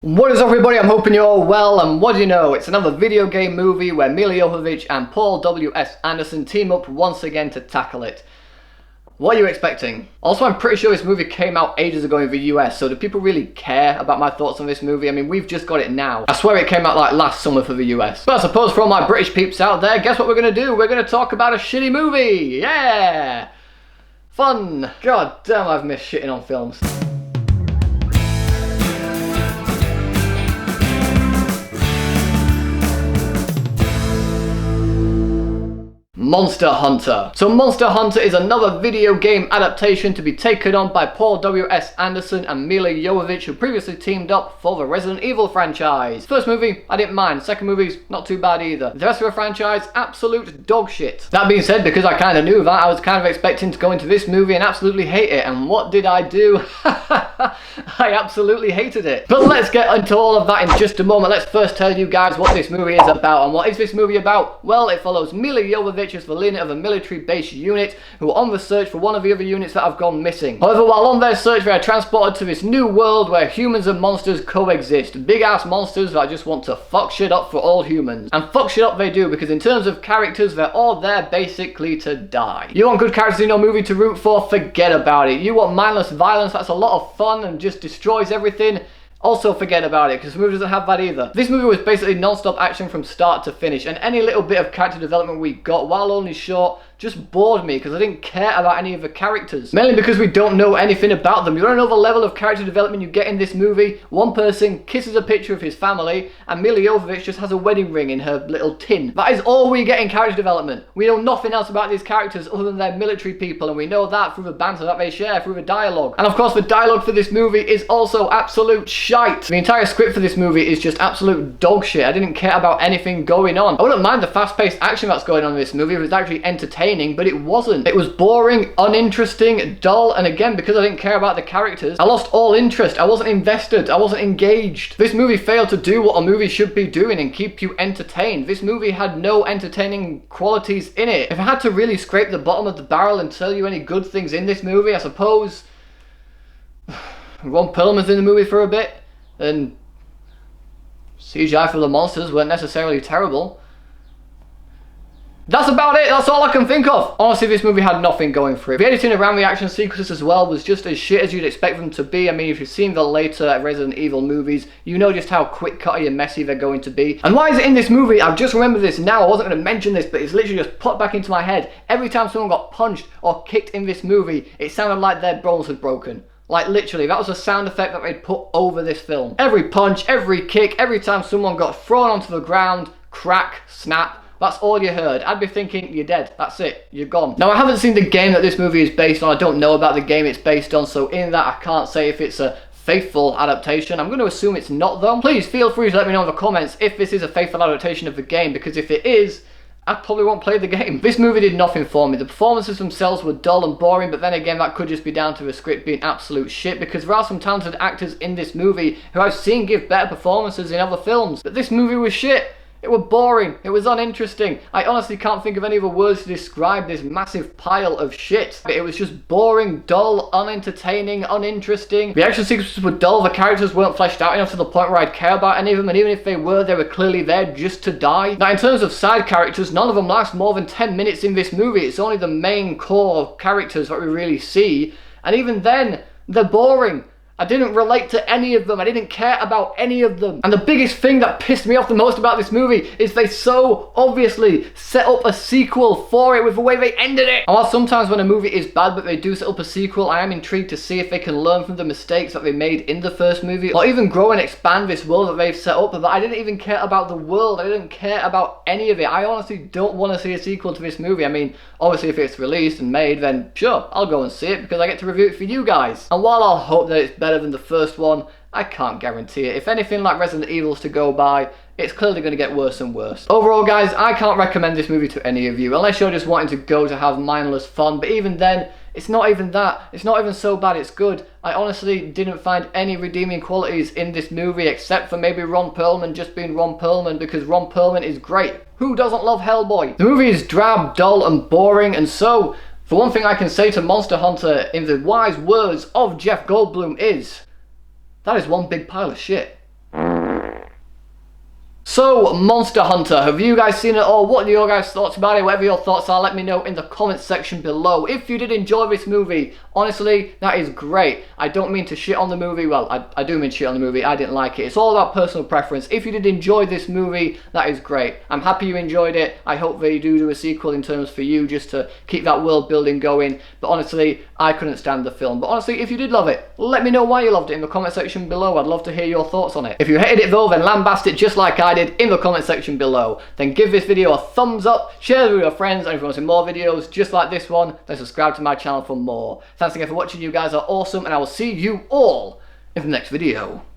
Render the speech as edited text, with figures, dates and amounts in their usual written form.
What is up, everybody? I'm hoping you're all well, and what do you know, it's another video game movie where Milla Jovovich and Paul W.S. Anderson team up once again to tackle it. What are you expecting? Also, I'm pretty sure this movie came out ages ago in the US, so do people really care about my thoughts on this movie? I mean, we've just got it now. I swear it came out like last summer for the US. But I suppose for all my British peeps out there, guess what we're gonna do? We're gonna talk about a shitty movie! Yeah! Fun! God damn, I've missed shitting on films. Monster Hunter. So Monster Hunter is another video game adaptation to be taken on by Paul W.S. Anderson and Milla Jovovich, who previously teamed up for the Resident Evil franchise. First movie, I didn't mind. Second movie's not too bad either. The rest of the franchise, absolute dog shit. That being said, because I kind of knew that, I was kind of expecting to go into this movie and absolutely hate it. And what did I do? I absolutely hated it. But let's get into all of that in just a moment. Let's first tell you guys what this movie is about. And what is this movie about? Well, it follows Milla Jovovich as the leader of a military-based unit who are on the search for one of the other units that have gone missing. However, while on their search, they are transported to this new world where humans and monsters coexist. Big-ass monsters that just want to fuck shit up for all humans. And fuck shit up they do, because in terms of characters, they're all there basically to die. You want good characters in your movie to root for? Forget about it. You want mindless violence that's a lot of fun and just destroys everything? Also forget about it, because the movie doesn't have that either. This movie was basically non-stop action from start to finish, and any little bit of character development we got, while only short, just bored me because I didn't care about any of the characters. Mainly because we don't know anything about them. You don't know the level of character development you get in this movie. One person kisses a picture of his family, and Milla Jovovich just has a wedding ring in her little tin. That is all we get in character development. We know nothing else about these characters other than they're military people, and we know that through the banter that they share, through the dialogue. And of course, the dialogue for this movie is also absolute shite. The entire script for this movie is just absolute dog shit. I didn't care about anything going on. I wouldn't mind the fast-paced action that's going on in this movie. It was actually entertaining, but it wasn't. It was boring, uninteresting, dull, and again, because I didn't care about the characters, I lost all interest. I wasn't invested. I wasn't engaged. This movie failed to do what a movie should be doing and keep you entertained. This movie had no entertaining qualities in it. If I had to really scrape the bottom of the barrel and tell you any good things in this movie, I suppose Ron Perlman's in the movie for a bit, and CGI for the monsters weren't necessarily terrible. That's about it, that's all I can think of. Honestly, this movie had nothing going for it. The editing around the action sequences as well was just as shit as you'd expect them to be. I mean, if you've seen the later Resident Evil movies, you know just how quick cutty and messy they're going to be. And why is it in this movie? I've just remembered this now. I wasn't going to mention this, but it's literally just popped back into my head. Every time someone got punched or kicked in this movie, it sounded like their bones had broken. Like, literally, that was a sound effect that they'd put over this film. Every punch, every kick, every time someone got thrown onto the ground, crack, snap, that's all you heard. I'd be thinking, you're dead. That's it. You're gone. Now, I haven't seen the game that this movie is based on. I don't know about the game it's based on, so in that, I can't say if it's a faithful adaptation. I'm going to assume it's not, though. Please feel free to let me know in the comments if this is a faithful adaptation of the game, because if it is, I probably won't play the game. This movie did nothing for me. The performances themselves were dull and boring, but then again, that could just be down to the script being absolute shit, because there are some talented actors in this movie who I've seen give better performances in other films, but this movie was shit. It was boring. It was uninteresting. I honestly can't think of any other words to describe this massive pile of shit. It was just boring, dull, unentertaining, uninteresting. The action sequences were dull. The characters weren't fleshed out enough to the point where I'd care about any of them, and even if they were clearly there just to die. Now, in terms of side characters, none of them last more than 10 minutes in this movie. It's only the main core characters that we really see, and even then, they're boring. I didn't relate to any of them. I didn't care about any of them. And the biggest thing that pissed me off the most about this movie is they so obviously set up a sequel for it with the way they ended it. And while sometimes when a movie is bad but they do set up a sequel, I am intrigued to see if they can learn from the mistakes that they made in the first movie, or even grow and expand this world that they've set up. But I didn't even care about the world. I didn't care about any of it. I honestly don't want to see a sequel to this movie. I mean, obviously if it's released and made, then sure, I'll go and see it because I get to review it for you guys. And while I'll hope that it's better than the first one, I can't guarantee it. If anything like Resident Evil's to go by, it's clearly going to get worse and worse. Overall, guys, I can't recommend this movie to any of you, unless you're just wanting to go to have mindless fun, but even then, it's not even that. It's not even so bad it's good. I honestly didn't find any redeeming qualities in this movie, except for maybe Ron Perlman just being Ron Perlman, because Ron Perlman is great. Who doesn't love Hellboy? The movie is drab, dull, and boring, and so, for one thing I can say to Monster Hunter in the wise words of Jeff Goldblum is, that is one big pile of shit. So, Monster Hunter, have you guys seen it all? What are your guys' thoughts about it? Whatever your thoughts are, let me know in the comments section below. If you did enjoy this movie, honestly, that is great. I don't mean to shit on the movie. Well, I do mean shit on the movie. I didn't like it. It's all about personal preference. If you did enjoy this movie, that is great. I'm happy you enjoyed it. I hope they do a sequel in terms for you, just to keep that world building going. But honestly, I couldn't stand the film. But honestly, if you did love it, let me know why you loved it in the comment section below. I'd love to hear your thoughts on it. If you hated it though, then lambast it just like I did in the comment section below. Then give this video a thumbs up, share it with your friends, and if you want to see more videos just like this one, then subscribe to my channel for more. Thanks again for watching. You guys are awesome, and I will see you all in the next video.